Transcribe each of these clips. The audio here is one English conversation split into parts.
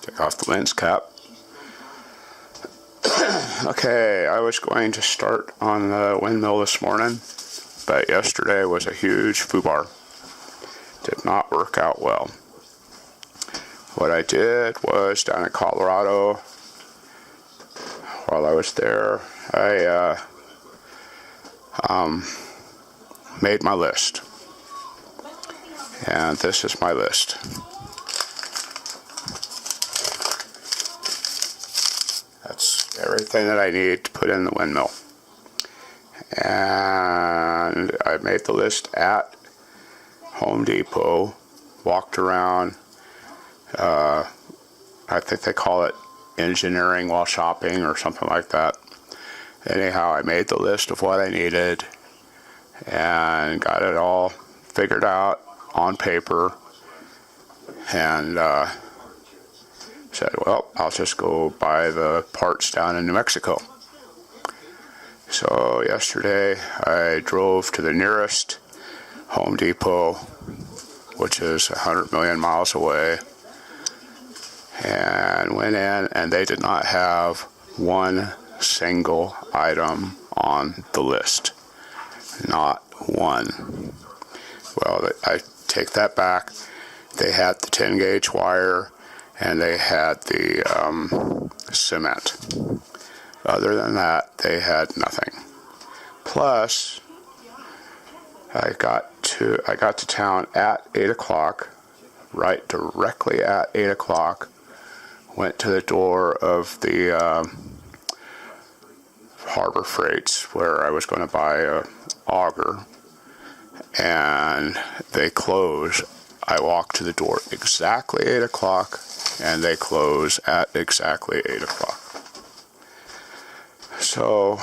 Take off the lens cap. Okay, I was going to start on the windmill this morning, but yesterday was a huge foobar. Did not work out well. What I did was down in Colorado, while I was there, I made my list. And this is my list. That's everything that I need to put in the windmill. And I made the list at Home Depot, walked around. I think they call it engineering while shopping or something like that. Anyhow, I made the list of what I needed and got it all figured out on paper, and said, well, I'll just go buy the parts down in New Mexico. So yesterday I drove to the nearest Home Depot, which is 100 million miles away, and went in, and they did not have one single item on the list. Not one. Well, I take that back. They had the 10 gauge wire and they had the cement. Other than that, they had nothing. Plus, I got to town at 8 o'clock, right directly at 8 o'clock. Went to the door of the Harbor Freights where I was going to buy a auger, and they close. I walk to the door exactly 8 o'clock, and they close at exactly 8 o'clock. So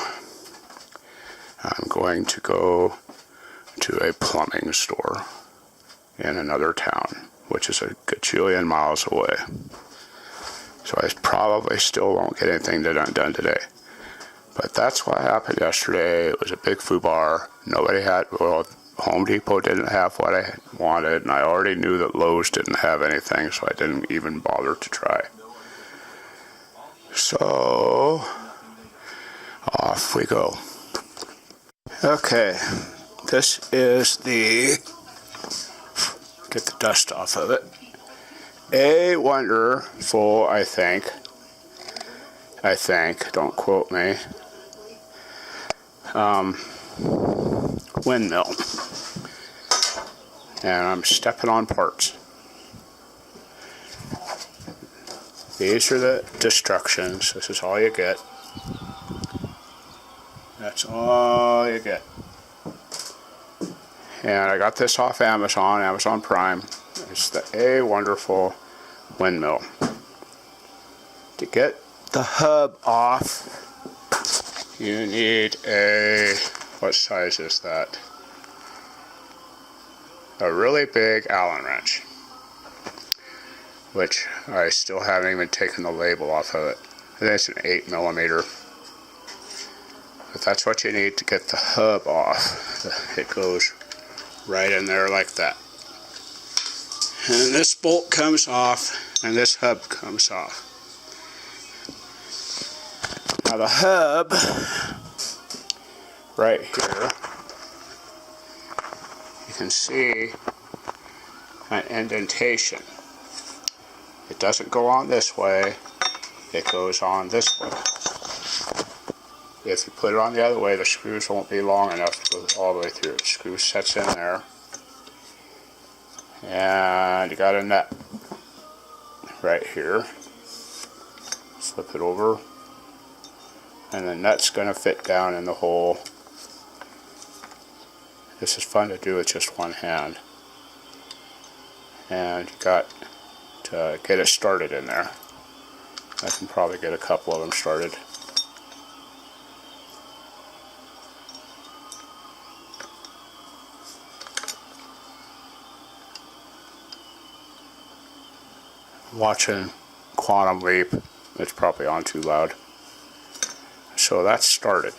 I'm going to go to a plumbing store in another town, which is a gajillion miles away. So I probably still won't get anything done today. But that's what happened yesterday. It was a big foobar. Nobody had, well, Home Depot didn't have what I wanted, and I already knew that Lowe's didn't have anything, so I didn't even bother to try. So, off we go. Okay, this is get the dust off of it. A wonderful, I think, don't quote me, windmill. And I'm stepping on parts. These are the destructions. This is all you get. That's all you get. And I got this off Amazon Prime. It's the A wonderful windmill. To get the hub off, you need what size is that? A really big Allen wrench, which I still haven't even taken the label off of it. I think it's an 8mm. But that's what you need to get the hub off. It goes right in there like that. And this bolt comes off, and this hub comes off. Now the hub, right here, you can see an indentation. It doesn't go on this way, it goes on this way. If you put it on the other way, the screws won't be long enough to go all the way through. The screw sets in there, and you got a nut right here. Flip it over, and the nut's going to fit down in the hole. This is fun to do with just one hand. And you got to get it started in there. I can probably get a couple of them started. Watching Quantum Leap. It's probably on too loud. So that's started.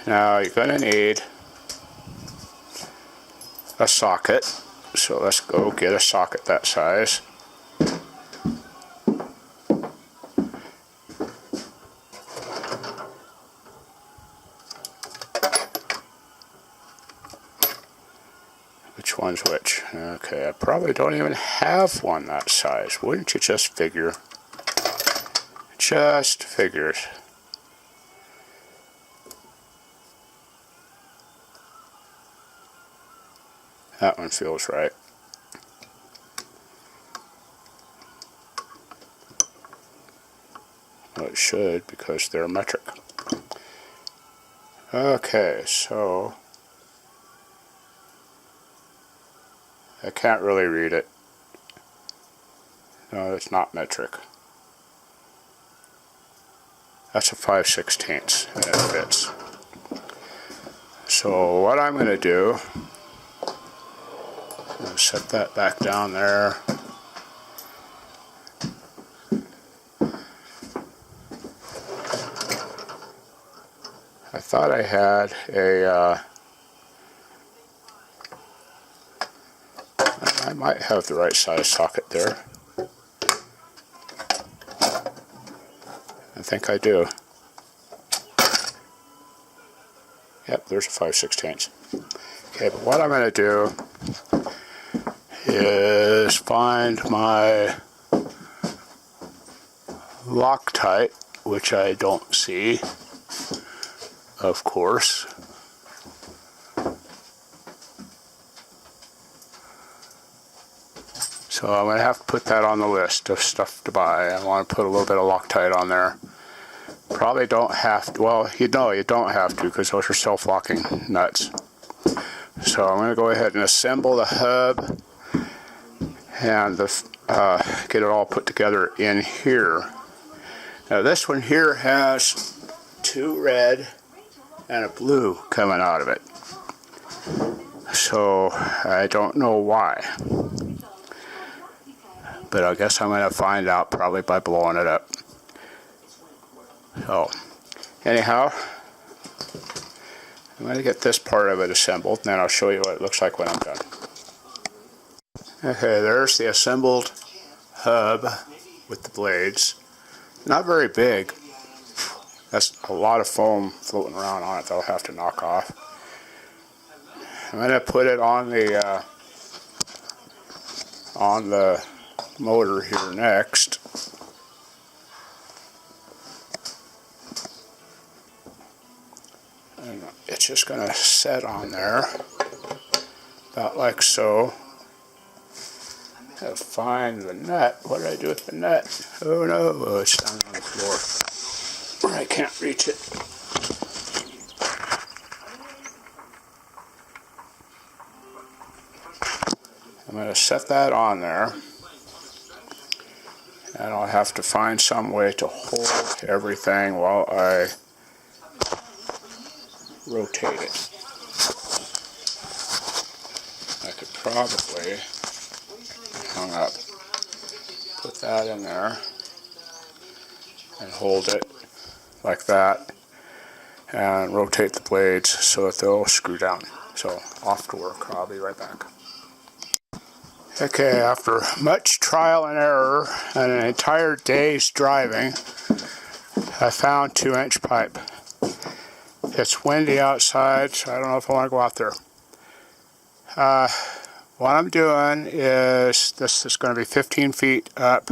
Now you're going to need a socket. So let's go get a socket that size. Okay, I probably don't even have one that size. Wouldn't you just figure? Just figures. That one feels right. Well, it should, because they're metric. Okay, so I can't really read it. No, it's not metric. That's a 5/16, and it fits. So what I'm going to do, I'm going to set that back down there. I thought I had a, I might have the right size socket there. I think I do. Yep, there's a 5/16. Okay, but what I'm going to do is find my Loctite, which I don't see, of course. So I'm going to have to put that on the list of stuff to buy. I want to put a little bit of Loctite on there. Probably don't have to, well, you don't have to, because those are self-locking nuts. So I'm going to go ahead and assemble the hub and get it all put together in here. Now this one here has 2 red and a blue coming out of it. So I don't know why. But I guess I'm going to find out probably by blowing it up. So, anyhow, I'm going to get this part of it assembled, and then I'll show you what it looks like when I'm done. Okay, there's the assembled hub with the blades. Not very big. That's a lot of foam floating around on it that I'll have to knock off. I'm going to put it on the motor here next. And it's just going to set on there, about like so. Find the nut. What did I do with the nut? Oh no, oh, it's down on the floor. I can't reach it. I'm going to set that on there. And I'll have to find some way to hold everything while I rotate it. I could probably hung up, put that in there and hold it like that and rotate the blades so that they'll screw down. So off to work. I'll be right back. Okay, after much trial and error and an entire day's driving, I found 2-inch pipe. It's windy outside, so I don't know if I want to go out there. What I'm doing is, this is going to be 15 feet up,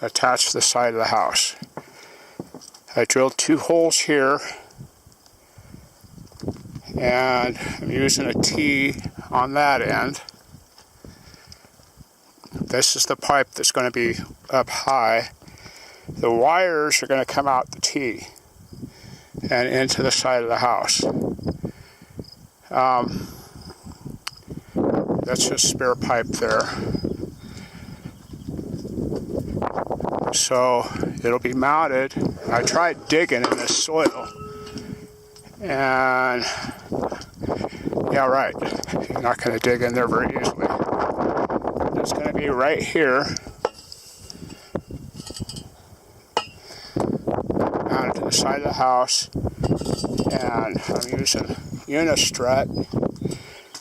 attached to the side of the house. I drilled 2 holes here, and I'm using a T on that end. This is the pipe that's going to be up high. The wires are going to come out the T and into the side of the house. That's just spare pipe there. So it'll be mounted. I tried digging in this soil, and yeah, right, you're not going to dig in there very easily. It's going to be right here, mounted to the side of the house, and I'm using unistrut.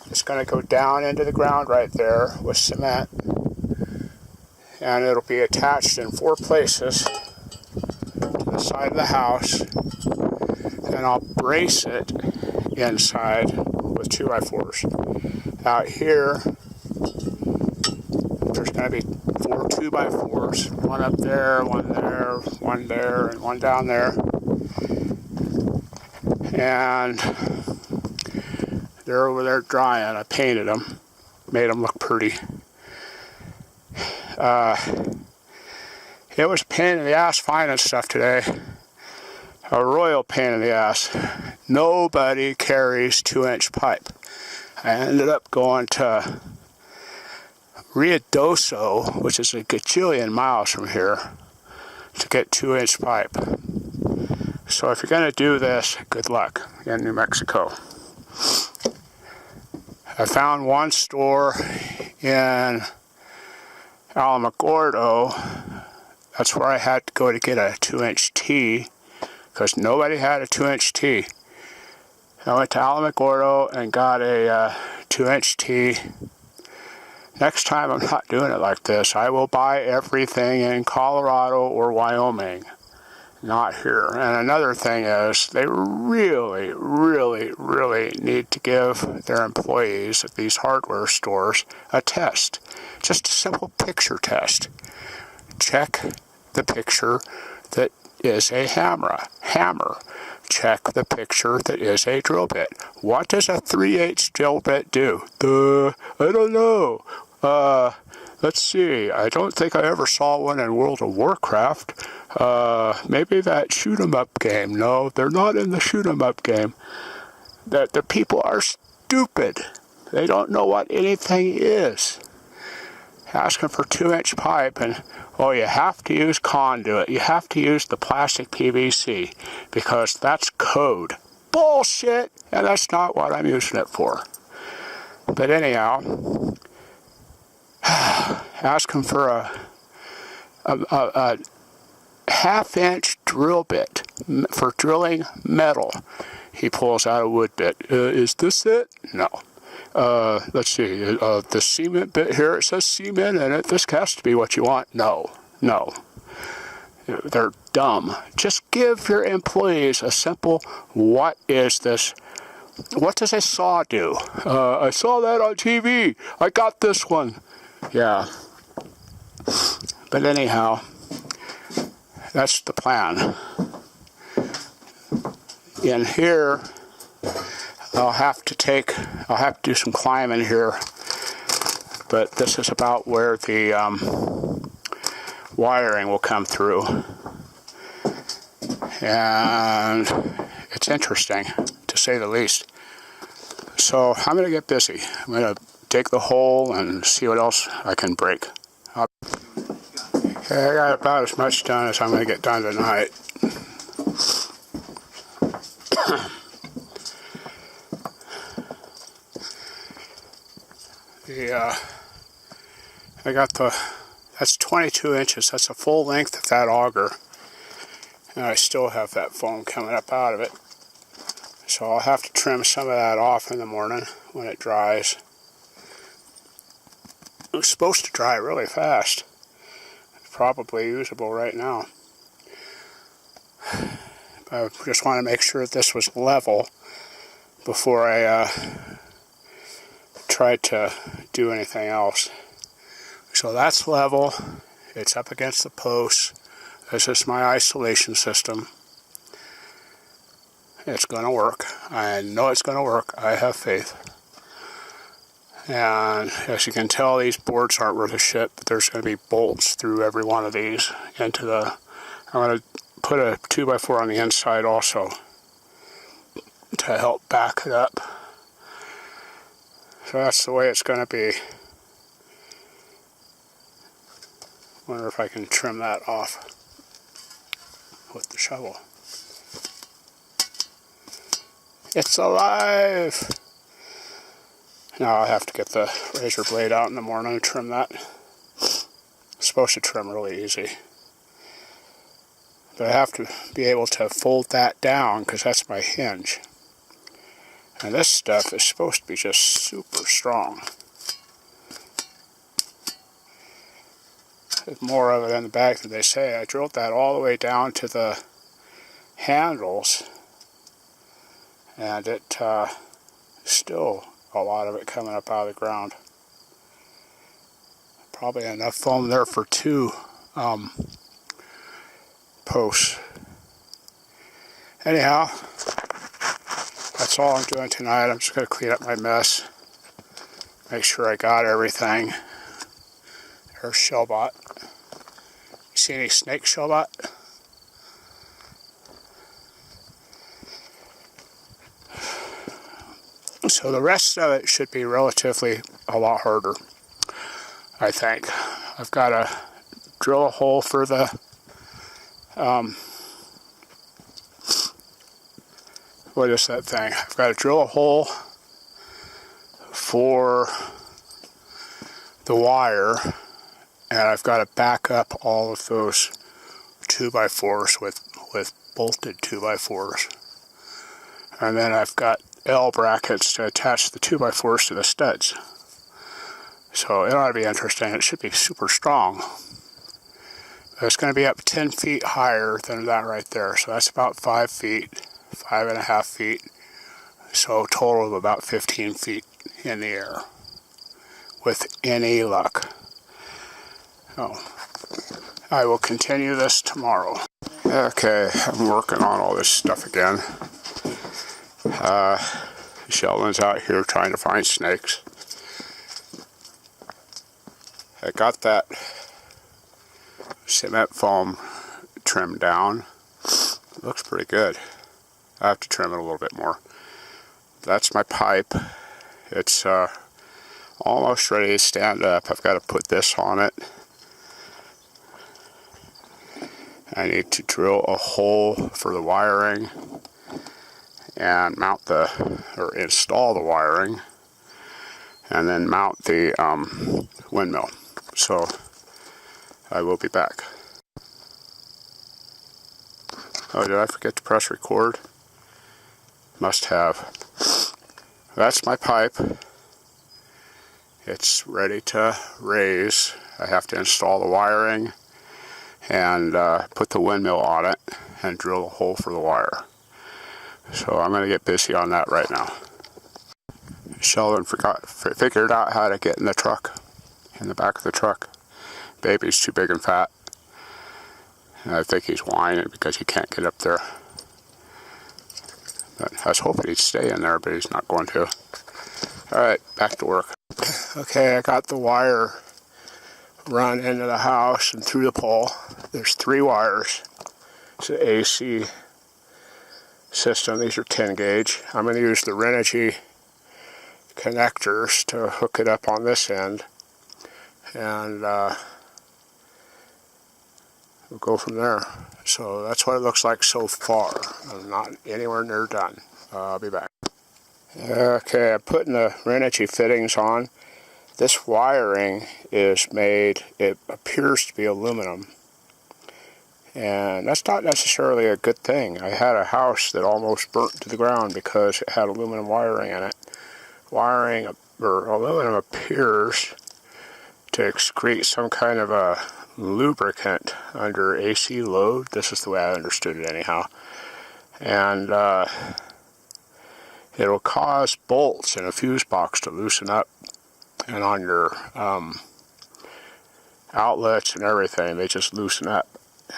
It's going to go down into the ground right there with cement, and it'll be attached in 4 places to the side of the house, and I'll brace it inside with 2x4s. Out here going to be 4 2x4s. One up there, and one down there. And they're over there drying. I painted them. Made them look pretty. It was a pain in the ass finding stuff today. A royal pain in the ass. Nobody carries 2-inch pipe. I ended up going to Ruidoso, which is a gajillion miles from here, to get 2-inch pipe. So if you're going to do this, good luck in New Mexico. I found one store in Alamogordo. That's where I had to go to get a 2-inch T, because nobody had a 2-inch T. I went to Alamogordo and got a 2-inch T. Next time I'm not doing it like this. I will buy everything in Colorado or Wyoming, not here. And another thing is, they really, really, really need to give their employees at these hardware stores a test. Just a simple picture test. Check the picture that is a hammer. Check the picture that is a drill bit. What does a 3/8 drill bit do? I don't know. Let's see. I don't think I ever saw one in World of Warcraft. Maybe that shoot 'em up game. No, they're not in the shoot 'em up game. The people are stupid. They don't know what anything is. Asking for 2-inch pipe, and you have to use conduit. You have to use the plastic PVC because that's code. Bullshit! And that's not what I'm using it for. But anyhow, asking for a 1/2-inch drill bit for drilling metal. He pulls out a wood bit. Is this it? No. Let's see, the cement bit here, it says cement in it. This has to be what you want. No. They're dumb. Just give your employees a simple, what is this? What does a saw do? I saw that on TV. I got this one. Yeah. But anyhow, that's the plan. In here, I'll have to do some climbing here, but this is about where the wiring will come through, and it's interesting to say the least. So I'm going to get busy. I'm going to dig the hole and see what else I can break. Okay, I got about as much done as I'm going to get done tonight. That's 22 inches. That's the full length of that auger. And I still have that foam coming up out of it. So I'll have to trim some of that off in the morning when it dries. It's supposed to dry really fast. It's probably usable right now. I just want to make sure that this was level before I tried to do anything else. So that's level. It's up against the posts. This is my isolation system. It's going to work. I know it's going to work. I have faith. And as you can tell, these boards aren't worth a shit, but there's going to be bolts through every one of these into the... I'm going to put a 2x4 on the inside also to help back it up. So that's the way it's going to be. Wonder if I can trim that off with the shovel. It's alive! Now I'll have to get the razor blade out in the morning and trim that. It's supposed to trim really easy. But I have to be able to fold that down because that's my hinge. And this stuff is supposed to be just super strong. There's more of it in the back than they say. I drilled that all the way down to the handles, and it still a lot of it coming up out of the ground. probably enough foam there for 2 posts. Anyhow, that's all I'm doing tonight. I'm just going to clean up my mess, make sure I got everything. There's Shellbot. You see any snake, Shellbot? So the rest of it should be relatively a lot harder, I think. I've got to drill a hole for the what is that thing? I've got to drill a hole for the wire, and I've got to back up all of those 2x4s with bolted 2x4s. And then I've got L brackets to attach the 2x4s to the studs. So it ought to be interesting. It should be super strong. It's going to be up 10 feet higher than that right there. So that's about 5 feet, 5.5 feet. So a total of about 15 feet in the air with any luck. Oh, I will continue this tomorrow. Okay, I'm working on all this stuff again. Sheldon's out here trying to find snakes. I got that cement foam trimmed down. It looks pretty good. I have to trim it a little bit more. That's my pipe. It's almost ready to stand up. I've got to put this on it. I need to drill a hole for the wiring and mount or install the wiring, and then mount the windmill. So I will be back. Oh, did I forget to press record? Must have. That's my pipe. It's ready to raise. I have to install the wiring and put the windmill on it and drill a hole for the wire. So I'm going to get busy on that right now. Sheldon figured out how to get in the truck, in the back of the truck. Baby's too big and fat. And I think he's whining because he can't get up there. But I was hoping he'd stay in there, but he's not going to. Alright, back to work. Okay, I got the wire run into the house and through the pole. There's 3 wires. It's an AC system. These are 10 gauge. I'm going to use the Renogy connectors to hook it up on this end, and we'll go from there. So that's what it looks like so far. I'm not anywhere near done. I'll be back. Okay, I'm putting the Renogy fittings on. This wiring is made, it appears to be aluminum, and that's not necessarily a good thing. I had a house that almost burnt to the ground because it had aluminum wiring in it. Wiring, or aluminum, appears to excrete some kind of a lubricant under AC load. This is the way I understood it anyhow. And it'll cause bolts in a fuse box to loosen up, and on your outlets and everything, they just loosen up.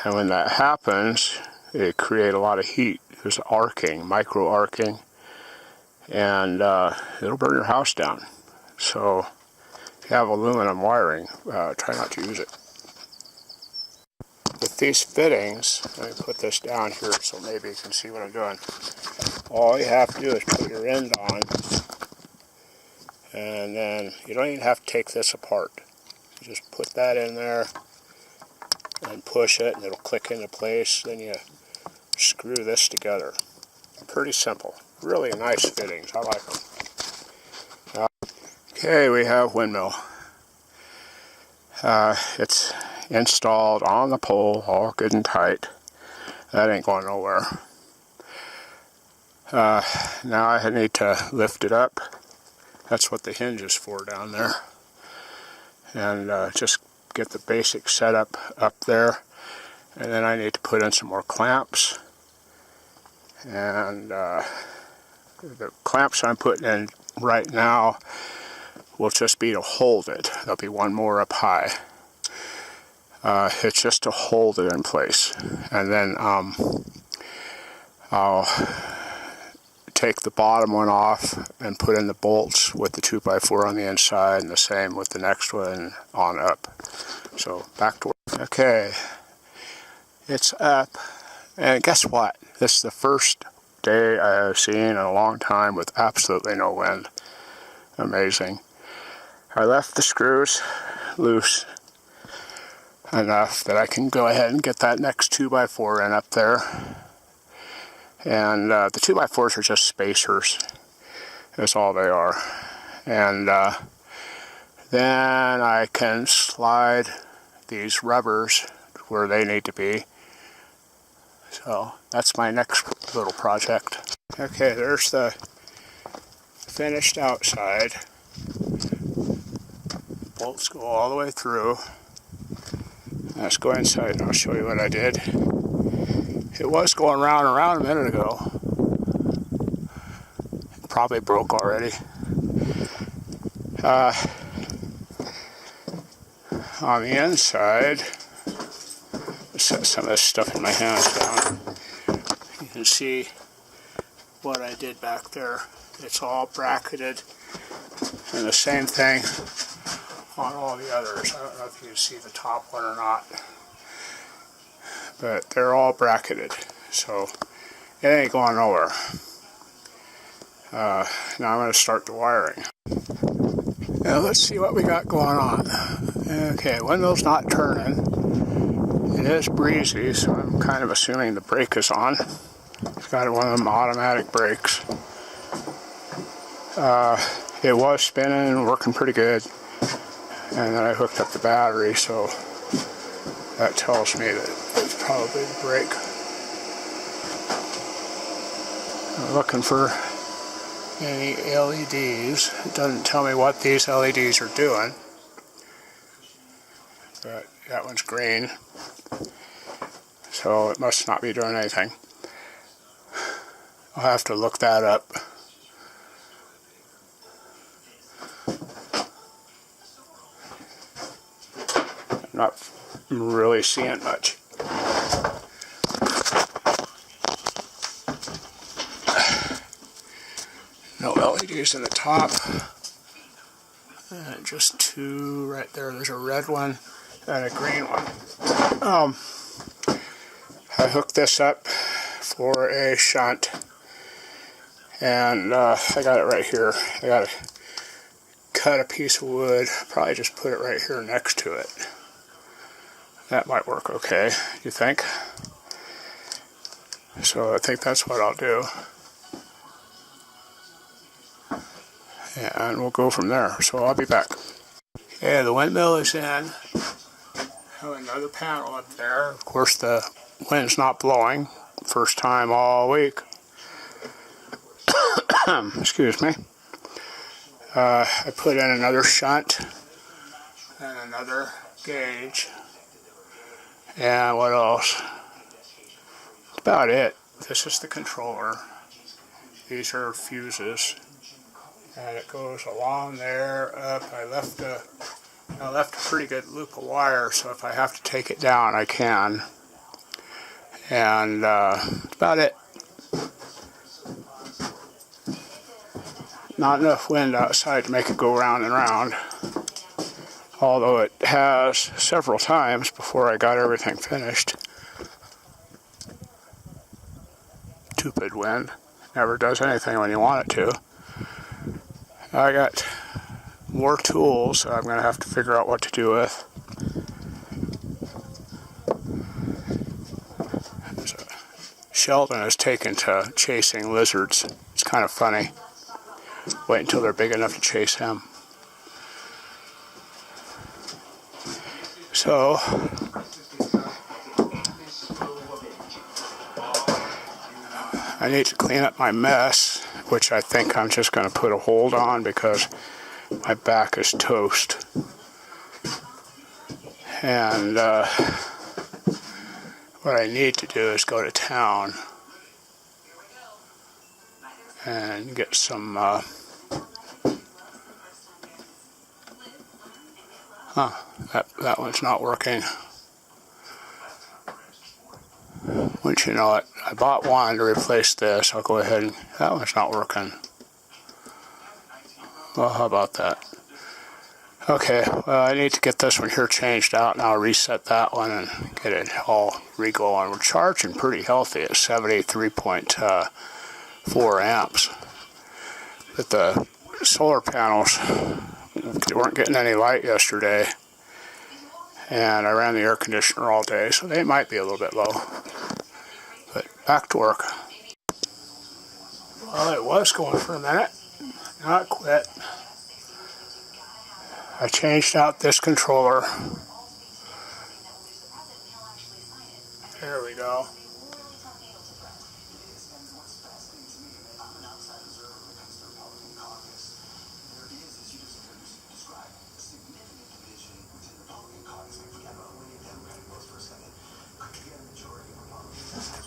And when that happens, it creates a lot of heat. There's arcing, micro arcing, and it'll burn your house down. So if you have aluminum wiring, try not to use it. With these fittings, let me put this down here so maybe you can see what I'm doing. All you have to do is put your end on, and then you don't even have to take this apart. You just put that in there and push it, and it'll click into place. Then you screw this together. Pretty simple. Really nice fittings. I like them. Okay, we have windmill. It's installed on the pole, all good and tight. That ain't going nowhere. Now I need to lift it up. That's what the hinge is for down there. And just get the basic setup up there. And then I need to put in some more clamps. And the clamps I'm putting in right now will just be to hold it. There'll be one more up high. It's just to hold it in place. And then I'll take the bottom one off and put in the bolts with the 2x4 on the inside, and the same with the next one on up. So back to work. Okay, it's up, and guess what? This is the first day I have seen in a long time with absolutely no wind. Amazing. I left the screws loose enough that I can go ahead and get that next 2x4 in up there. And the 2x4s are just spacers. That's all they are. And then I can slide these rubbers where they need to be. So that's my next little project. Okay, there's the finished outside. Bolts go all the way through. Let's go inside and I'll show you what I did. It was going round and round a minute ago. It probably broke already. On the inside, set some of this stuff in my hands down. You can see what I did back there. It's all bracketed, and the same thing on all the others. I don't know if you can see the top one or not, but they're all bracketed, so it ain't going nowhere. Now I'm going to start the wiring. Now let's see what we got going on. Okay, windmill's not turning. It is breezy, so I'm kind of assuming the brake is on. It's got one of them automatic brakes. It was spinning and working pretty good. And then I hooked up the battery, so that tells me that it's probably the brake. I'm looking for any LEDs. It doesn't tell me what these LEDs are doing, but that one's green, so it must not be doing anything. I'll have to look that up. I'm not really seeing much. No LEDs in the top. Just two right there. There's a red one and a green one. I hooked this up for a shunt, and I got it right here. I got to cut a piece of wood, probably just put it right here next to it. That might work okay, you think? So I think that's what I'll do. And we'll go from there. So I'll be back. Okay, the windmill is in. I have another panel up there. Of course, the wind's not blowing. First time all week. Excuse me. I put in another shunt and another gauge. And what else? That's about it. This is the controller. These are fuses. And it goes along there, up. I left a pretty good loop of wire, so if I have to take it down, I can. And that's about it. Not enough wind outside to make it go round and round. Although it has several times before I got everything finished. Stupid wind. Never does anything when you want it to. I got more tools that I'm going to have to figure out what to do with. Sheldon has taken to chasing lizards. It's kind of funny. Wait until they're big enough to chase him. So, I need to clean up my mess, which I think I'm just going to put a hold on because my back is toast. And what I need to do is go to town and get some That one's not working. Once you know it, I bought one to replace this. I'll go ahead and, that one's not working. Well, how about that? Okay, well, I need to get this one here changed out, and I'll reset that one and get it all re-going. We're charging pretty healthy at 73.4 amps. But the solar panels weren't getting any light yesterday, and I ran the air conditioner all day, so they might be a little bit low. But back to work. Well, it was going for a minute. Now it quit. I changed out this controller. There we go.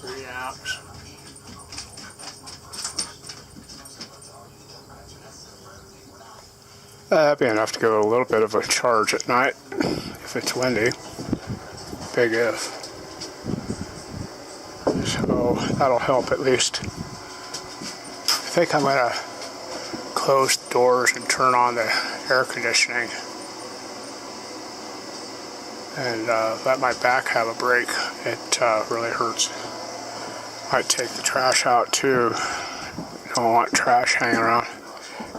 Three amps. That'd be enough to give it a little bit of a charge at night if it's windy. Big if. So that'll help at least. I think I'm going to close the doors and turn on the air conditioning and let my back have a break. It really hurts. Might take the trash out too. Don't want trash hanging around.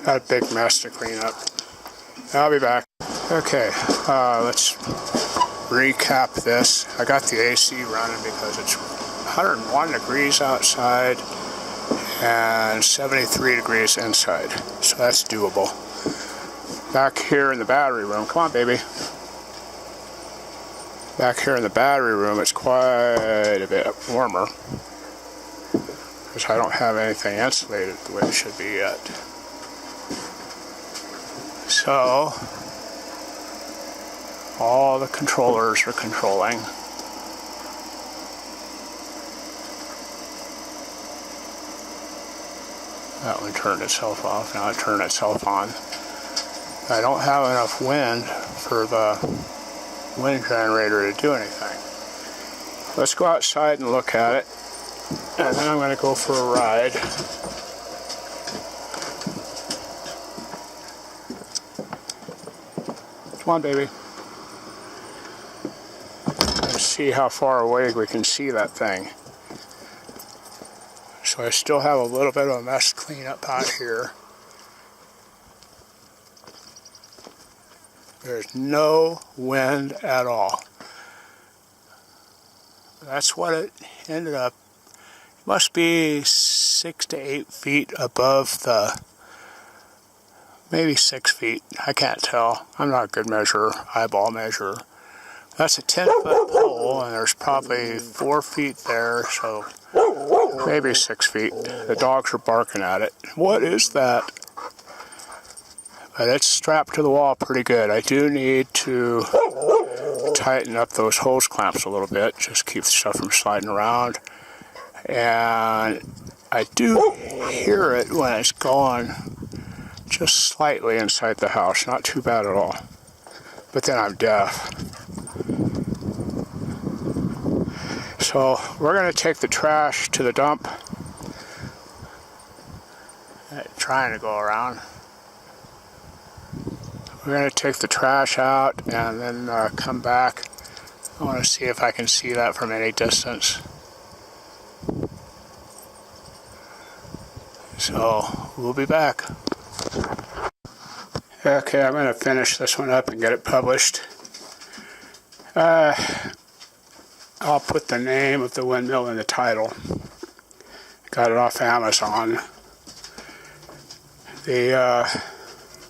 Got a big mess to clean up. I'll be back. Okay, let's recap this. I got the AC running because it's 101 degrees outside and 73 degrees inside, so that's doable. Back here in the battery room, come on baby. Back here in the battery room, it's quite a bit warmer because I don't have anything insulated the way it should be yet. So, all the controllers are controlling. That one turned itself off, now it turned itself on. I don't have enough wind for the wind generator to do anything. Let's go outside and look at it, and then I'm going to go for a ride. Come on, baby. Let's see how far away we can see that thing. So I still have a little bit of a mess to clean up out here. There's no wind at all. That's what it ended up. It must be 6 to 8 feet above the, maybe 6 feet. I can't tell. I'm not a good measurer, eyeball measurer. That's a 10-foot pole, and there's probably 4 feet there, so maybe 6 feet. The dogs are barking at it. What is that? But it's strapped to the wall pretty good. I do need to tighten up those hose clamps a little bit, just keep the stuff from sliding around. And I do hear it when it's going just slightly inside the house, not too bad at all. But then I'm deaf. So we're going to take the trash to the dump. Trying to go around. We're going to take the trash out and then come back. I want to see if I can see that from any distance. So we'll be back. Okay, I'm going to finish this one up and get it published. I'll put the name of the windmill in the title. Got it off Amazon. The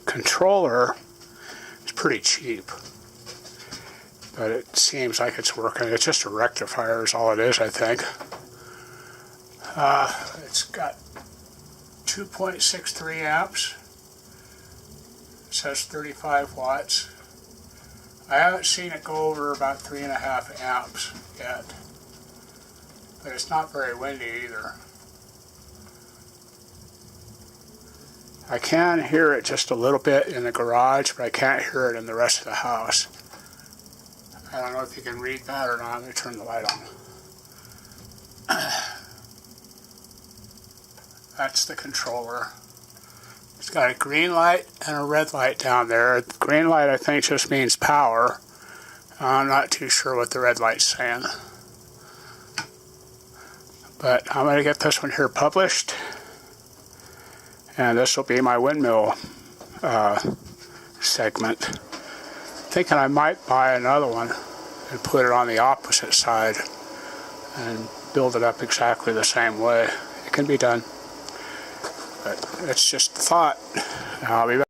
controller is pretty cheap, but it seems like it's working. It's just a rectifier is all it is, I think. It's got 2.63 amps. It says 35 watts. I haven't seen it go over about 3.5 amps yet, but it's not very windy either. I can hear it just a little bit in the garage, but I can't hear it in the rest of the house. I don't know if you can read that or not. I'm going to turn the light on. That's the controller. It's got a green light and a red light down there. The green light, I think, just means power. I'm not too sure what the red light's saying. But I'm going to get this one here published. And this will be my windmill segment. Thinking I might buy another one and put it on the opposite side and build it up exactly the same way. It can be done. But it's just a thought. I'll be back.